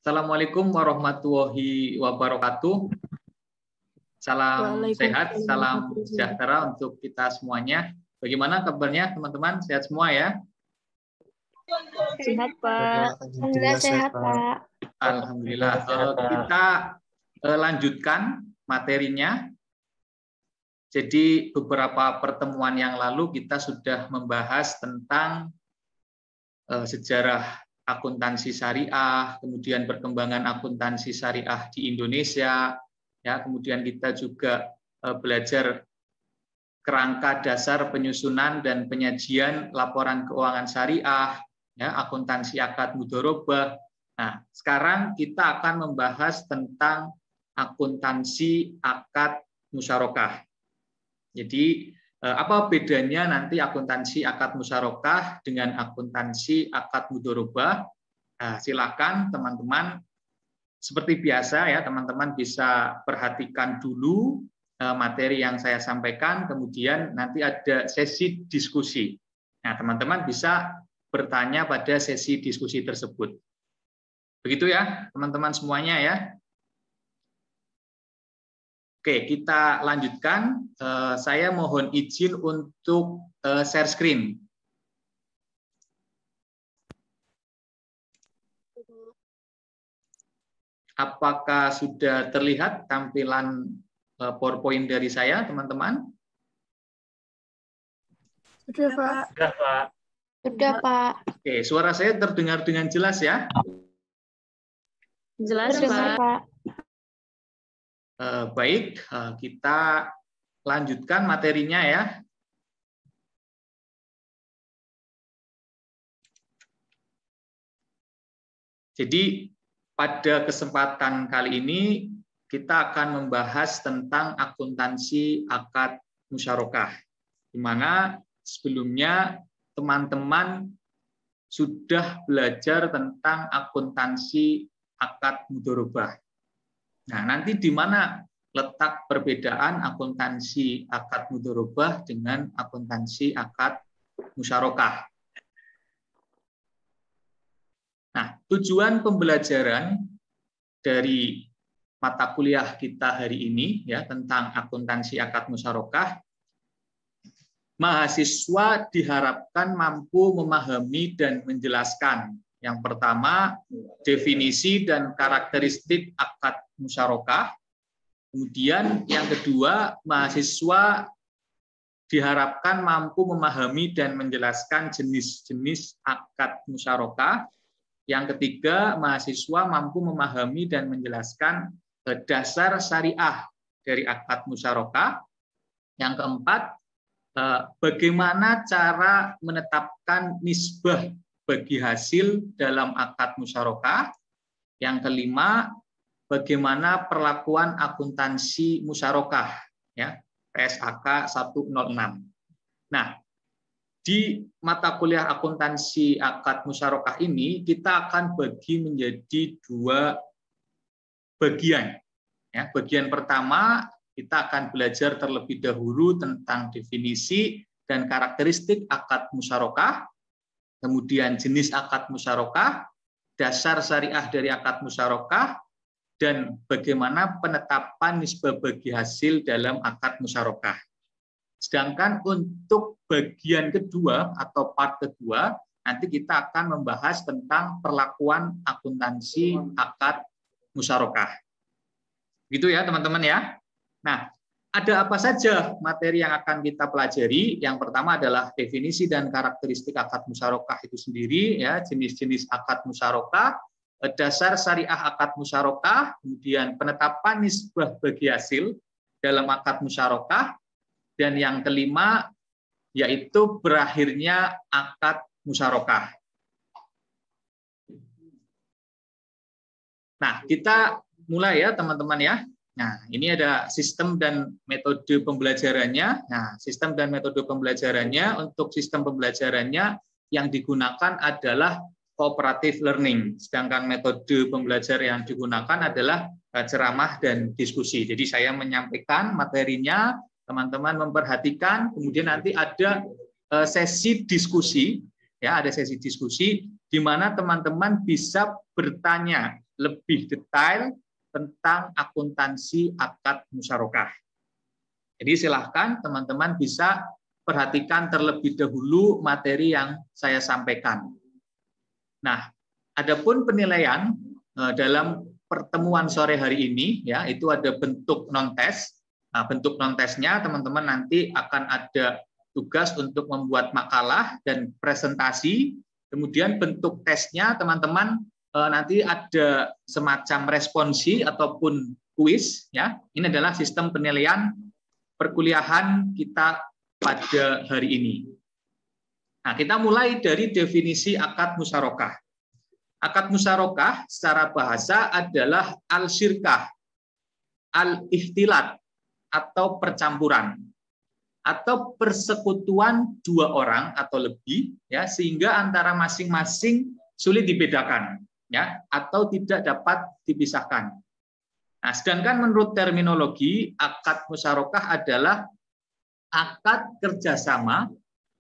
Assalamualaikum warahmatullahi wabarakatuh. Salam sehat, salam sejahtera untuk kita semuanya. Bagaimana kabarnya teman-teman? Sehat semua ya? Sehat, Pak. Alhamdulillah sehat, Pak. Alhamdulillah. Kita lanjutkan materinya. Jadi beberapa pertemuan yang lalu kita sudah membahas tentang sejarah akuntansi syariah, kemudian perkembangan akuntansi syariah di Indonesia, ya, kemudian kita juga belajar kerangka dasar penyusunan dan penyajian laporan keuangan syariah, ya, akuntansi akad mudharabah. Nah, sekarang kita akan membahas tentang akuntansi akad musyarakah. Jadi apa bedanya nanti akuntansi akad musyarakah dengan akuntansi akad mudharabah? Nah, silakan teman-teman, seperti biasa ya, teman-teman bisa perhatikan dulu materi yang saya sampaikan, kemudian nanti ada sesi diskusi. Nah, teman-teman bisa bertanya pada sesi diskusi tersebut. Begitu ya, teman-teman semuanya ya. Oke, kita lanjutkan. Saya mohon izin untuk share screen. Apakah sudah terlihat tampilan PowerPoint dari saya, teman-teman? Sudah, Pak. Sudah, Pak. Sudah, Pak. Oke, suara saya terdengar dengan jelas ya? Jelas, Pak. Baik, kita lanjutkan materinya ya. Jadi pada kesempatan kali ini kita akan membahas tentang akuntansi akad musyarakah, di mana sebelumnya teman-teman sudah belajar tentang akuntansi akad mudharabah. Nah, nanti di mana letak perbedaan akuntansi akad mudharabah dengan akuntansi akad musyarakah? Nah, tujuan pembelajaran dari mata kuliah kita hari ini ya tentang akuntansi akad musyarakah, mahasiswa diharapkan mampu memahami dan menjelaskan. Yang pertama, definisi dan karakteristik akad musyarakah. Kemudian yang kedua, mahasiswa diharapkan mampu memahami dan menjelaskan jenis-jenis akad musyarakah. Yang ketiga, mahasiswa mampu memahami dan menjelaskan dasar syariah dari akad musyarakah. Yang keempat, bagaimana cara menetapkan nisbah bagi hasil dalam akad musyarakah. Yang kelima, bagaimana perlakuan akuntansi musyarakah, ya, PSAK 106. Nah, di mata kuliah akuntansi akad musyarakah ini kita akan bagi menjadi dua bagian. Ya, bagian pertama kita akan belajar terlebih dahulu tentang definisi dan karakteristik akad musyarakah, kemudian jenis akad musyarakah, dasar syariah dari akad musyarakah, dan bagaimana penetapan nisbah bagi hasil dalam akad musyarakah. Sedangkan untuk bagian kedua atau part kedua, nanti kita akan membahas tentang perlakuan akuntansi akad musyarakah. Gitu ya teman-teman ya. Nah, ada apa saja materi yang akan kita pelajari? Yang pertama adalah definisi dan karakteristik akad musyarakah itu sendiri, ya, jenis-jenis akad musyarakah, dasar syariah akad musyarakah, kemudian penetapan nisbah bagi hasil dalam akad musyarakah, dan yang kelima yaitu berakhirnya akad musyarakah. Nah, kita mulai ya teman-teman ya. Nah, ini ada sistem dan metode pembelajarannya. Nah, sistem dan metode pembelajarannya, untuk sistem pembelajarannya yang digunakan adalah cooperative learning. Sedangkan metode pembelajaran yang digunakan adalah ceramah dan diskusi. Jadi saya menyampaikan materinya, teman-teman memperhatikan, kemudian nanti ada sesi diskusi, ya, ada sesi diskusi di mana teman-teman bisa bertanya lebih detail tentang akuntansi akad musyarakah. Jadi silahkan teman-teman bisa perhatikan terlebih dahulu materi yang saya sampaikan. Nah, adapun penilaian dalam pertemuan sore hari ini, ya, itu ada bentuk non-tes. Nah, bentuk non-tesnya teman-teman nanti akan ada tugas untuk membuat makalah dan presentasi. Kemudian bentuk tesnya teman-teman nanti ada semacam responsi ataupun kuis, ya. Ini adalah sistem penilaian perkuliahan kita pada hari ini. Nah, kita mulai dari definisi akad musyarakah. Akad musyarakah secara bahasa adalah al-syirkah, al-ikhtilat atau percampuran atau persekutuan dua orang atau lebih, ya, sehingga antara masing-masing sulit dibedakan, ya, atau tidak dapat dipisahkan. Nah, sedangkan menurut terminologi akad musyarakah adalah akad kerjasama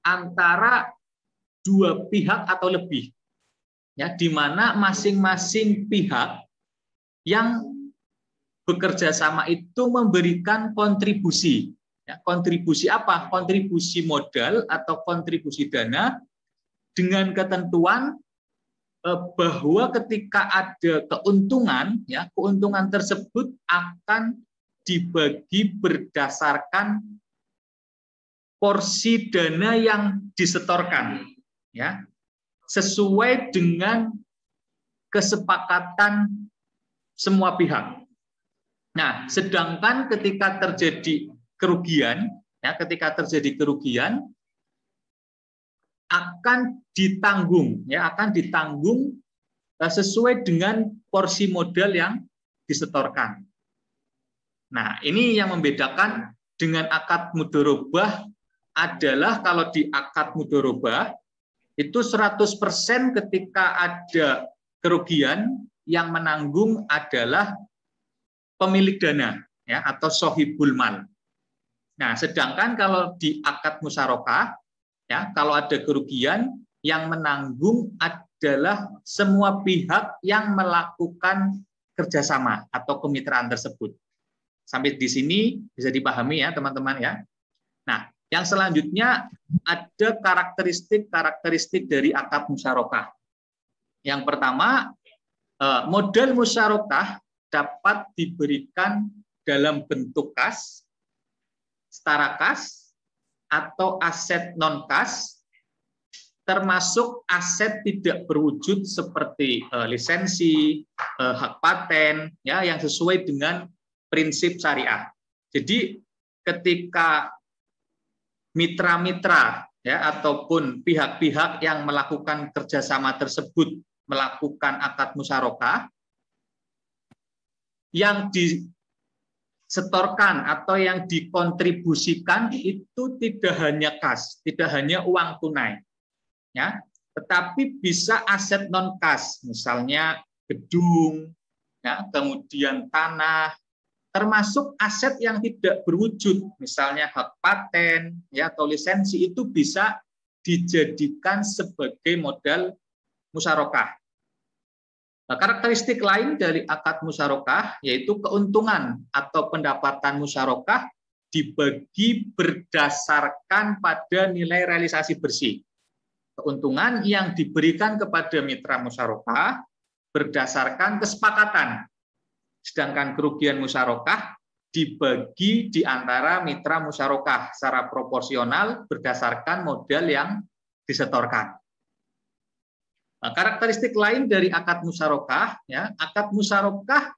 antara dua pihak atau lebih, ya, di mana masing-masing pihak yang bekerja sama itu memberikan kontribusi. Ya, kontribusi apa? Kontribusi modal atau kontribusi dana dengan ketentuan bahwa ketika ada keuntungan, ya, keuntungan tersebut akan dibagi berdasarkan porsi dana yang disetorkan, ya, sesuai dengan kesepakatan semua pihak. Nah, sedangkan ketika terjadi kerugian, ya, ketika terjadi kerugian akan ditanggung, ya, akan ditanggung sesuai dengan porsi modal yang disetorkan. Nah, ini yang membedakan dengan akad mudharabah adalah kalau di akad mudharabah itu 100% ketika ada kerugian yang menanggung adalah pemilik dana, ya, atau sohibul mal. Nah, sedangkan kalau di akad musyarakah, ya, kalau ada kerugian yang menanggung adalah semua pihak yang melakukan kerjasama atau kemitraan tersebut. Sampai di sini bisa dipahami, ya, teman-teman, ya. Nah, yang selanjutnya ada karakteristik dari akad musyarakah. Yang pertama, modal musyarakah dapat diberikan dalam bentuk kas, setara kas, atau aset non-kas, termasuk aset tidak berwujud seperti lisensi, hak paten, ya, yang sesuai dengan prinsip syariah. Jadi ketika mitra-mitra, ya, ataupun pihak-pihak yang melakukan kerjasama tersebut melakukan akad musyarakah, yang disetorkan atau yang dikontribusikan itu tidak hanya kas, tidak hanya uang tunai, ya, tetapi bisa aset non kas, misalnya gedung, ya, kemudian tanah, termasuk aset yang tidak berwujud, misalnya hak paten, ya, atau lisensi, itu bisa dijadikan sebagai modal musyarakah. Nah, karakteristik lain dari akad musyarakah yaitu keuntungan atau pendapatan musyarakah dibagi berdasarkan pada nilai realisasi bersih. Keuntungan yang diberikan kepada mitra musyarakah berdasarkan kesepakatan, sedangkan kerugian musyarakah dibagi di antara mitra musyarakah secara proporsional berdasarkan modal yang disetorkan. Nah, karakteristik lain dari akad musyarakah, ya, akad musyarakah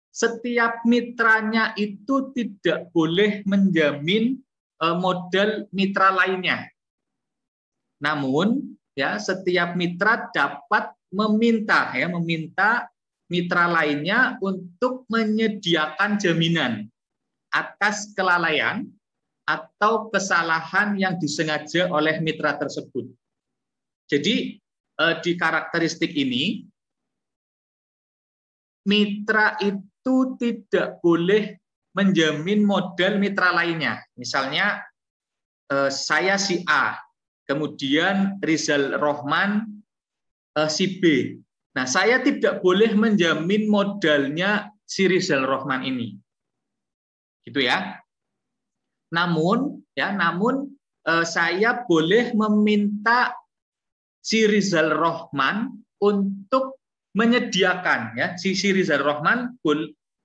setiap mitranya itu tidak boleh menjamin modal mitra lainnya. Namun, ya, setiap mitra dapat meminta mitra lainnya untuk menyediakan jaminan atas kelalaian atau kesalahan yang disengaja oleh mitra tersebut. Jadi di karakteristik ini, mitra itu tidak boleh menjamin modal mitra lainnya. Misalnya saya si A, kemudian Rizal Rohman si B. Nah, saya tidak boleh menjamin modalnya si Rizal Rohman ini. Gitu ya. Namun saya boleh meminta si Rizal Rohman untuk menyediakan si Rizal Rohman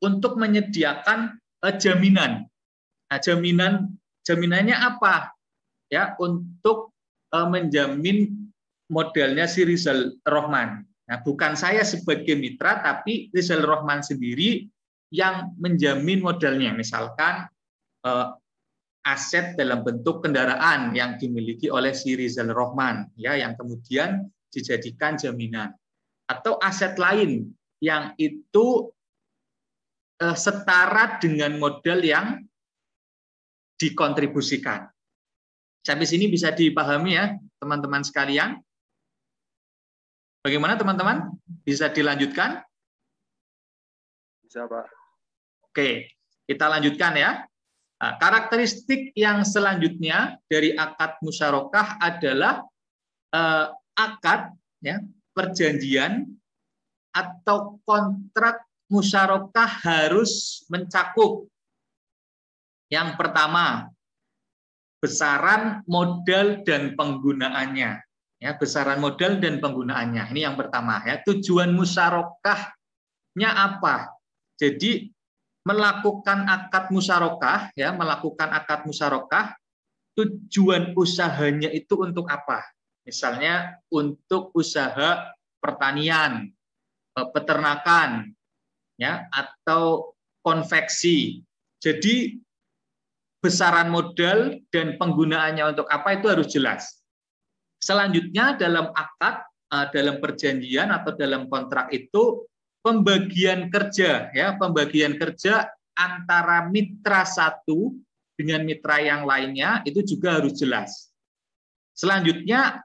untuk menyediakan jaminan. Nah, jaminannya apa? Ya, untuk menjamin modalnya si Rizal Rohman. Nah, bukan saya sebagai mitra, tapi Rizal Rohman sendiri yang menjamin modalnya. Misalkan aset dalam bentuk kendaraan yang dimiliki oleh si Rizal Rohman, ya, yang kemudian dijadikan jaminan, atau aset lain yang itu setara dengan modal yang dikontribusikan. Sampai sini bisa dipahami ya, teman-teman sekalian? Bagaimana teman-teman? Bisa dilanjutkan? Bisa, Pak. Oke, kita lanjutkan ya. Nah, karakteristik yang selanjutnya dari akad musyarakah adalah akad, ya, perjanjian atau kontrak musyarakah harus mencakup yang pertama, besaran modal dan penggunaannya. Ya, besaran modal dan penggunaannya. Ini yang pertama ya. Tujuan musyarakahnya apa? Jadi melakukan akad musyarakah, ya, melakukan akad musyarakah, tujuan usahanya itu untuk apa? Misalnya untuk usaha pertanian, peternakan, ya, atau konveksi. Jadi besaran modal dan penggunaannya untuk apa itu harus jelas. Selanjutnya dalam akad, dalam perjanjian atau dalam kontrak itu pembagian kerja, ya, pembagian kerja antara mitra satu dengan mitra yang lainnya itu juga harus jelas. Selanjutnya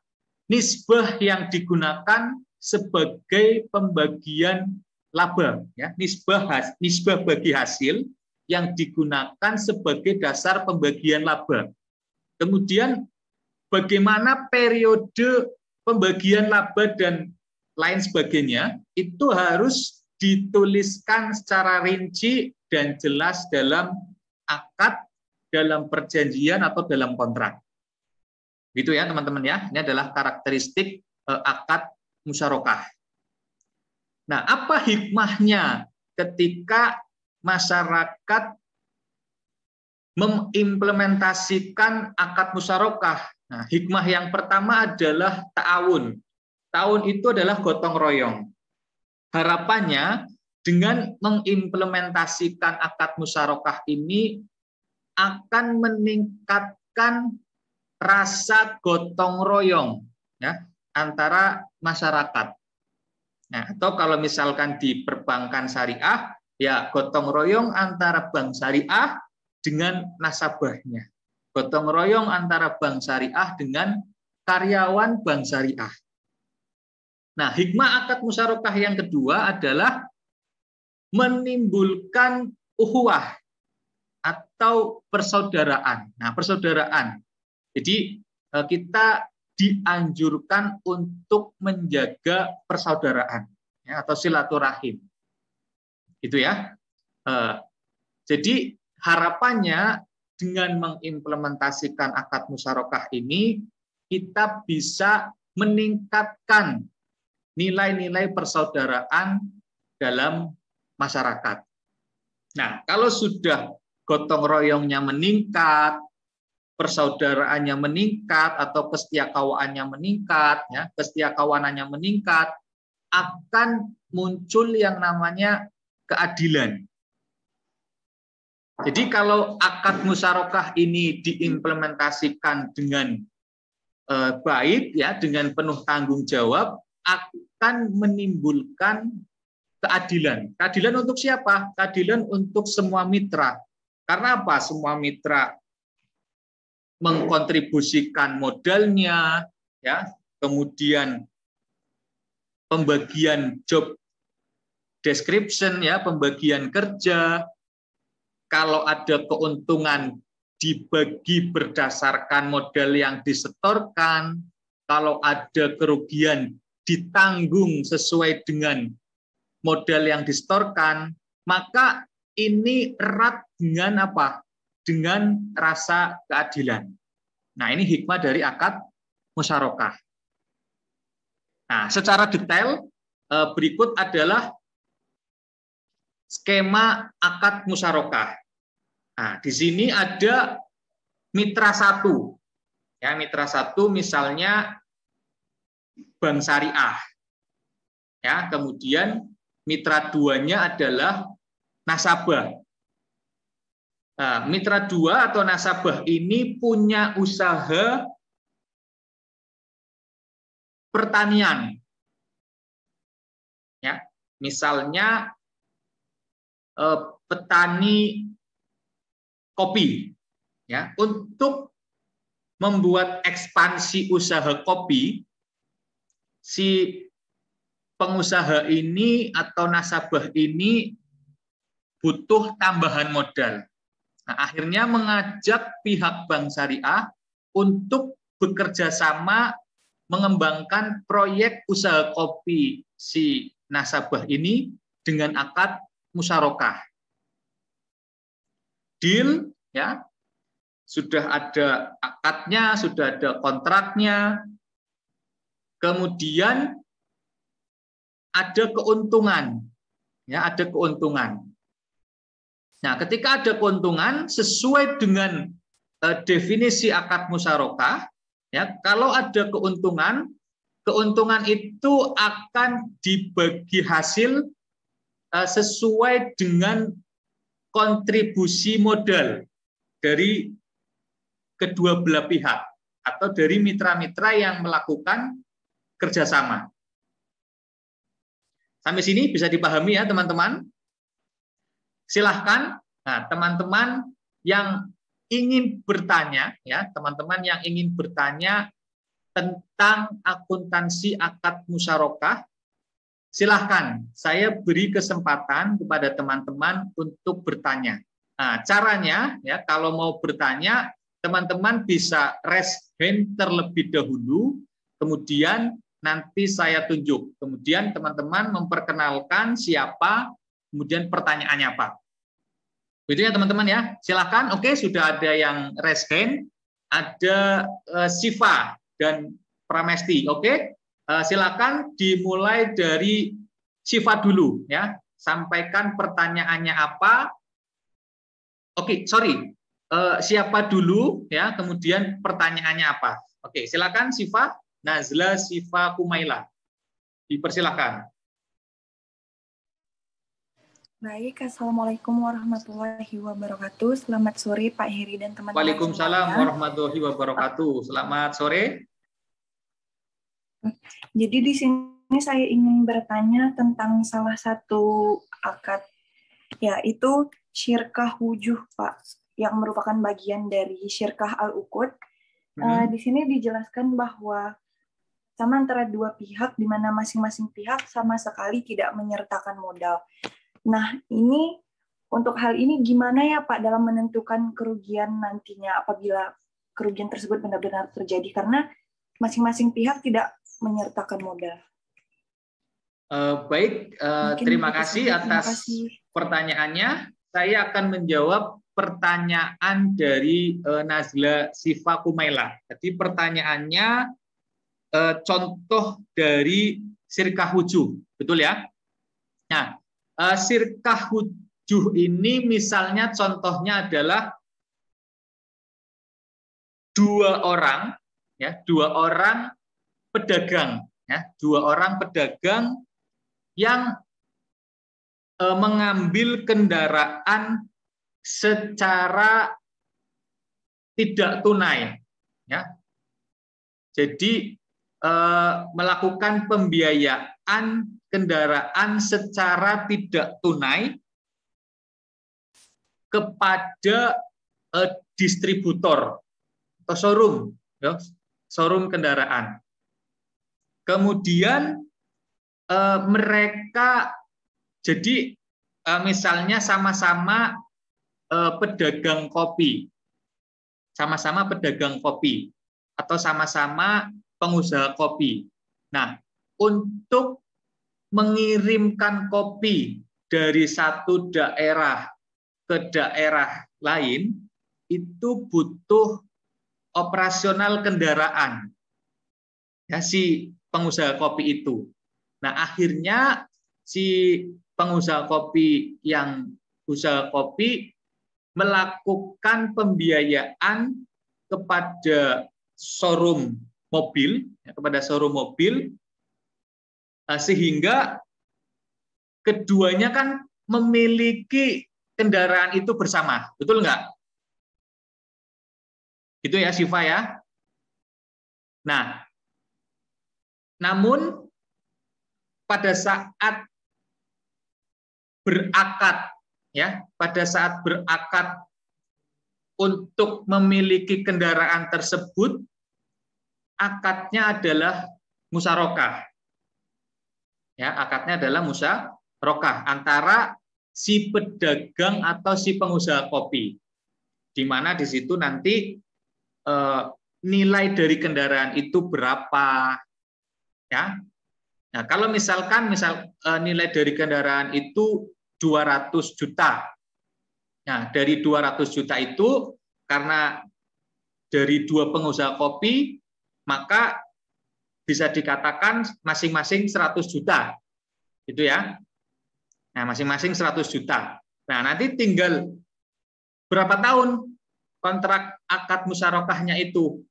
nisbah yang digunakan sebagai pembagian laba, ya, nisbah bagi hasil yang digunakan sebagai dasar pembagian laba. Kemudian bagaimana periode pembagian laba dan lain sebagainya itu harus dituliskan secara rinci dan jelas dalam akad, dalam perjanjian atau dalam kontrak. Gitu ya teman-teman ya. Ini adalah karakteristik akad musyarakah. Nah, apa hikmahnya ketika masyarakat mengimplementasikan akad musyarakah? Nah, hikmah yang pertama adalah ta'awun. Ta'awun itu adalah gotong royong. Harapannya dengan mengimplementasikan akad musyarakah ini akan meningkatkan rasa gotong royong, ya, antara masyarakat. Nah, atau kalau misalkan di perbankan syariah, ya gotong royong antara bank syariah dengan nasabahnya. Gotong royong antara bank syariah dengan karyawan bank syariah. Nah, hikmah akad musyarakah yang kedua adalah menimbulkan ukhuwah atau persaudaraan. Nah, persaudaraan. Jadi kita dianjurkan untuk menjaga persaudaraan, ya, atau silaturahim. Gitu ya. Jadi harapannya dengan mengimplementasikan akad musyarakah ini kita bisa meningkatkan nilai-nilai persaudaraan dalam masyarakat. Nah, kalau sudah gotong royongnya meningkat, persaudaraannya meningkat atau kesetiakawaannya meningkat, ya, kesetiakawanannya meningkat, akan muncul yang namanya keadilan. Jadi kalau akad musyarakah ini diimplementasikan dengan baik, ya, dengan penuh tanggung jawab, akan menimbulkan keadilan. Keadilan untuk siapa? Keadilan untuk semua mitra. Karena apa? Semua mitra mengkontribusikan modalnya, ya, kemudian pembagian job description, ya, pembagian kerja. Kalau ada keuntungan dibagi berdasarkan modal yang disetorkan, kalau ada kerugian ditanggung sesuai dengan modal yang disetorkan, maka ini erat dengan apa? Dengan rasa keadilan. Nah, ini hikmah dari akad musyarakah. Nah, secara detail berikut adalah skema akad musyarakah. Nah, di sini ada mitra satu. Ya, mitra satu misalnya Bank Syariah. Ya, kemudian mitra duanya adalah nasabah. Nah, mitra dua atau nasabah ini punya usaha pertanian. Ya, misalnya petani kopi. Ya, untuk membuat ekspansi usaha kopi, si pengusaha ini atau nasabah ini butuh tambahan modal. Nah, akhirnya mengajak pihak Bank Syariah untuk bekerja sama mengembangkan proyek usaha kopi si nasabah ini dengan akad musyarakah. Deal, ya, sudah ada akadnya, sudah ada kontraknya, kemudian ada keuntungan, ya, ada keuntungan. Nah, ketika ada keuntungan sesuai dengan definisi akad musyarakah, ya, kalau ada keuntungan, keuntungan itu akan dibagi hasil sesuai dengan kontribusi modal dari kedua belah pihak atau dari mitra-mitra yang melakukan kerjasama. Sampai sini bisa dipahami ya teman-teman? Silahkan, nah, teman-teman yang ingin bertanya, ya teman-teman yang ingin bertanya tentang akuntansi akad musyarakah, silahkan saya beri kesempatan kepada teman-teman untuk bertanya. Nah, caranya ya kalau mau bertanya, teman-teman bisa raise hand terlebih dahulu, kemudian nanti saya tunjuk. Kemudian teman-teman memperkenalkan siapa, kemudian pertanyaannya apa. Begitu ya teman-teman ya. Silakan. Oke, sudah ada yang raise hand. Ada Siva dan Pramesti. Oke. Silakan dimulai dari Siva dulu ya. Sampaikan pertanyaannya apa. Oke, sorry. Siapa dulu ya, kemudian pertanyaannya apa. Oke, silakan Siva. Nazla Siva Kumaila. Dipersilakan. Baik, Assalamualaikum warahmatullahi wabarakatuh. Selamat sore Pak Heri dan teman-teman. Waalaikumsalam warahmatullahi wabarakatuh. Selamat sore. Jadi di sini saya ingin bertanya tentang salah satu akad, yaitu syirkah wujuh, Pak, yang merupakan bagian dari syirkah al-uqud. Di sini dijelaskan bahwa sama antara dua pihak, di mana masing-masing pihak sama sekali tidak menyertakan modal. Nah, ini untuk hal ini gimana ya Pak dalam menentukan kerugian nantinya apabila kerugian tersebut benar-benar terjadi karena masing-masing pihak tidak menyertakan modal. Baik, terima kasih atas pertanyaannya. Saya akan menjawab pertanyaan dari Nazla Siva Kumaila. Jadi pertanyaannya contoh dari syirkah wujuh, betul ya? Nah, syirkah wujuh ini misalnya contohnya adalah dua orang pedagang, ya, dua orang pedagang yang mengambil kendaraan secara tidak tunai, ya. Jadi melakukan pembiayaan kendaraan secara tidak tunai kepada distributor atau showroom, ya, showroom kendaraan. Kemudian mereka jadi misalnya sama-sama pedagang kopi, sama-sama pedagang kopi atau sama-sama pengusaha kopi. Nah, untuk mengirimkan kopi dari satu daerah ke daerah lain itu butuh operasional kendaraan ya si pengusaha kopi itu. Nah, akhirnya si pengusaha kopi yang usaha kopi melakukan pembiayaan kepada showroom mobil, sehingga keduanya kan memiliki kendaraan itu bersama, betul nggak? Itu ya, Siva ya. Nah, namun pada saat berakad, ya, pada saat berakad untuk memiliki kendaraan tersebut, akadnya adalah musyarakah. Ya, akadnya adalah musyarakah antara si pedagang atau si pengusaha kopi, di mana di situ nanti nilai dari kendaraan itu berapa, ya. Nah, kalau misalkan nilai dari kendaraan itu 200 juta. Nah, dari 200 juta itu karena dari dua pengusaha kopi, maka bisa dikatakan masing-masing 100 juta. Gitu ya. Nah, masing-masing 100 juta. Nah, nanti tinggal berapa tahun kontrak akad musyarakahnya itu.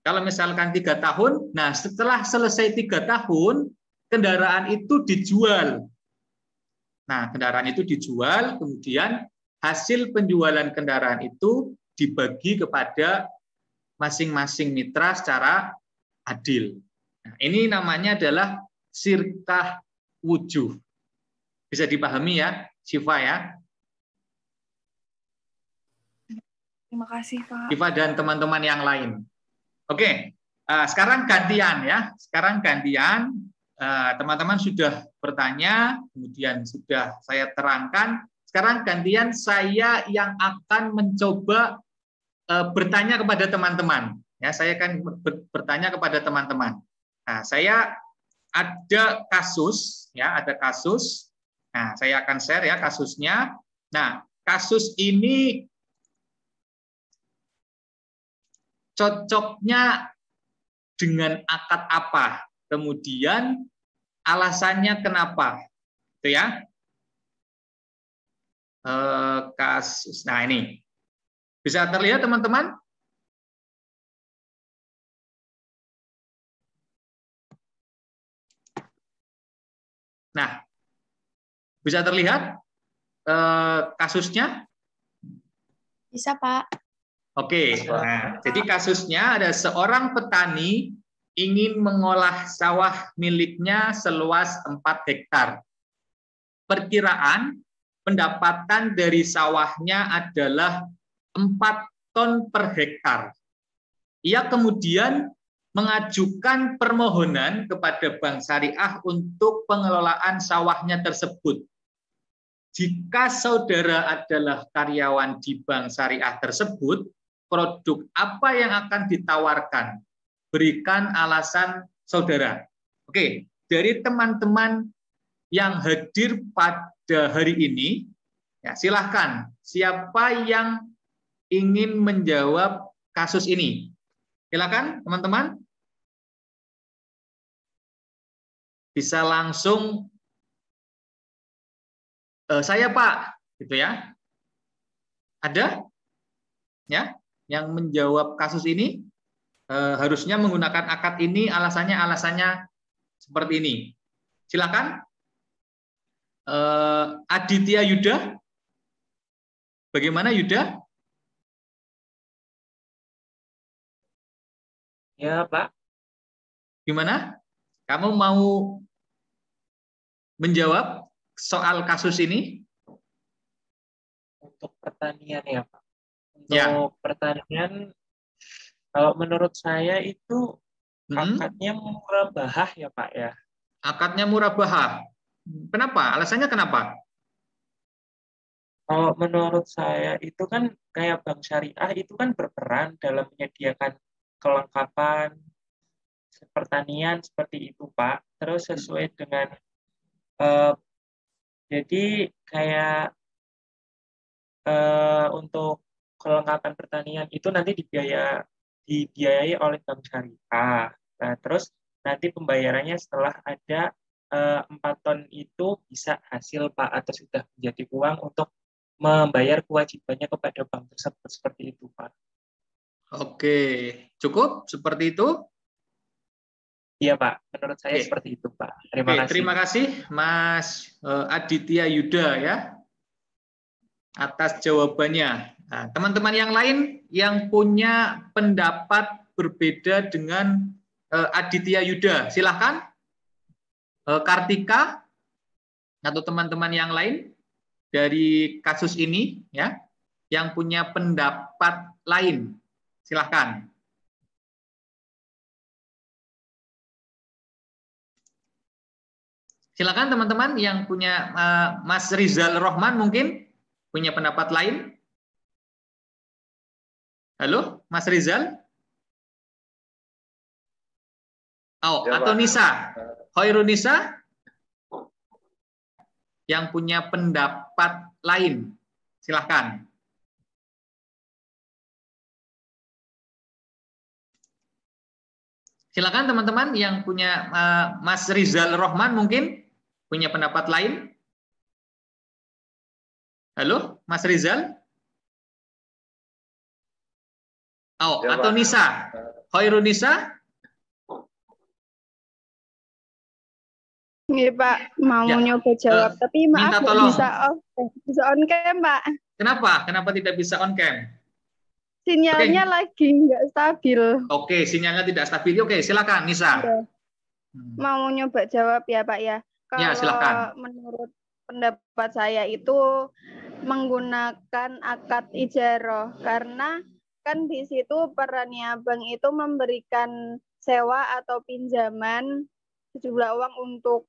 Kalau misalkan 3 tahun, nah setelah selesai 3 tahun, kendaraan itu dijual. Nah, kendaraan itu dijual, kemudian hasil penjualan kendaraan itu dibagi kepada masing-masing mitra secara adil. Nah, ini namanya adalah sirkah wujuh. Bisa dipahami ya, Siva ya? Terima kasih, Pak. Siva dan teman-teman yang lain. Oke, sekarang gantian ya. Sekarang gantian, teman-teman sudah bertanya, kemudian sudah saya terangkan. Sekarang gantian saya yang akan mencoba bertanya kepada teman-teman. Ya, saya akan bertanya kepada teman-teman. Nah, saya ada kasus, ya, ada kasus. Nah, saya akan share ya kasusnya. Nah, kasus ini cocoknya dengan akad apa, kemudian alasannya kenapa, itu ya. Kasus, nah ini bisa terlihat teman-teman? Nah, bisa terlihat kasusnya? Bisa, Pak. Oke, nah, jadi kasusnya ada seorang petani ingin mengolah sawah miliknya seluas 4 hektar. Perkiraan pendapatan dari sawahnya adalah 4 ton per hektar. Ia kemudian mengajukan permohonan kepada Bank Syariah untuk pengelolaan sawahnya tersebut. Jika saudara adalah karyawan di Bank Syariah tersebut, produk apa yang akan ditawarkan? Berikan alasan saudara. Oke, dari teman-teman yang hadir pada hari ini, ya, silahkan siapa yang ingin menjawab kasus ini. Silakan teman-teman. Bisa langsung saya Pak, gitu ya. Ada? Ya, yang menjawab kasus ini harusnya menggunakan akad ini, alasannya seperti ini. Silakan. Aditya Yuda. Bagaimana Yuda? Ya, Pak. Gimana? Kamu mau menjawab soal kasus ini? Untuk pertanian ya, Pak. Untuk Ya. pertanian, kalau menurut saya itu akadnya murabahah ya, Pak ya. Akadnya murabahah. Kenapa? Alasannya kenapa? Kalau menurut saya itu kan kayak Bank Syariah itu kan berperan dalam menyediakan kelengkapan pertanian seperti itu, Pak. terus sesuai dengan jadi kayak untuk kelengkapan pertanian itu nanti dibiayai oleh Bank Syariah. Nah, terus nanti pembayarannya setelah ada 4 ton itu bisa hasil Pak, atau sudah menjadi uang untuk membayar kewajibannya kepada bank tersebut, seperti itu Pak. Oke, cukup seperti itu? Iya Pak, menurut saya Oke. seperti itu Pak. Terima kasih. Terima kasih Mas Aditya Yuda ya atas jawabannya. Nah, teman-teman yang lain yang punya pendapat berbeda dengan Aditya Yuda, silahkan. Kartika atau teman-teman yang lain dari kasus ini ya, yang punya pendapat lain, silahkan. Silakan teman-teman yang punya Mas Rizal Rohman mungkin punya pendapat lain. Halo, Mas Rizal? Oh, Ya, atau Pak. Nisa? Hoirunisa? Yang punya pendapat lain, silahkan. Silakan teman-teman yang punya Mas Rizal Rohman mungkin punya pendapat lain. Halo, Mas Rizal? Oh, Ya, atau Pak. Nisa? Hoirunisa? Iya Pak, mau Ya, nyoba jawab, tapi maaf minta nggak tolong. bisa on cam Pak. Kenapa? Kenapa tidak bisa on cam? Sinyalnya lagi nggak stabil. Oke, sinyalnya tidak stabil. Oke, silakan Nisa. Iya. Mau nyoba jawab ya Pak ya. Ya, silakan. Menurut pendapat saya itu menggunakan akad ijaroh, karena kan di situ perannya bank itu memberikan sewa atau pinjaman sejumlah uang untuk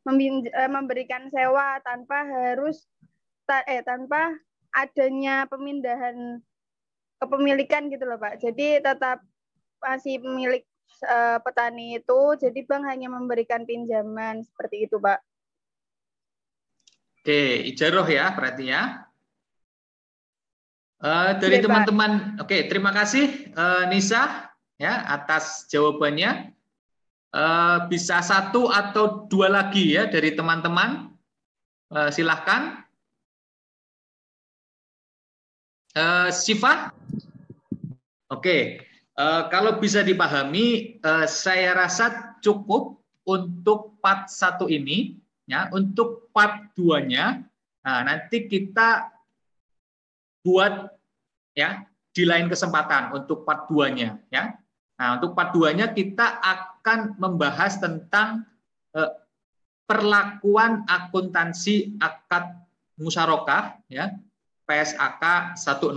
memberikan sewa tanpa tanpa adanya pemindahan kepemilikan gitu loh Pak. Jadi tetap masih pemilik petani itu, jadi bank hanya memberikan pinjaman seperti itu Pak. Oke, ijaroh ya berarti ya. Dari teman-teman, oke, terima kasih Nisa ya atas jawabannya. Bisa 1 atau 2 lagi ya dari teman-teman, silahkan. Syifa, oke, kalau bisa dipahami, saya rasa cukup untuk part 1 ini ya. Untuk part 2-nya, nah, nanti kita buat ya di lain kesempatan untuk part 2-nya ya. Nah, untuk part 2-nya kita akan membahas tentang perlakuan akuntansi akad musyarakah ya, PSAK 106.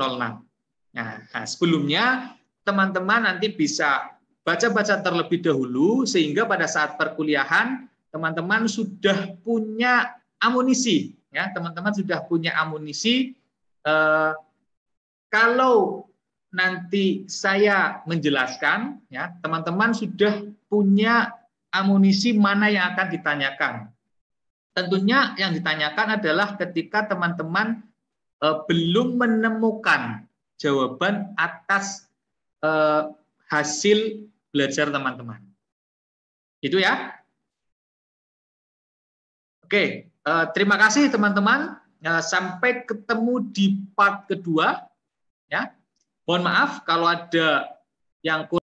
Nah, sebelumnya teman-teman nanti bisa baca-baca terlebih dahulu sehingga pada saat perkuliahan teman-teman sudah punya amunisi ya, teman-teman sudah punya amunisi kalau nanti saya menjelaskan, ya teman-teman sudah punya amunisi mana yang akan ditanyakan. Tentunya yang ditanyakan adalah ketika teman-teman belum menemukan jawaban atas hasil belajar teman-teman. Itu ya. Oke, terima kasih teman-teman. Sampai ketemu di part kedua. Ya. Mohon maaf kalau ada yang kurang.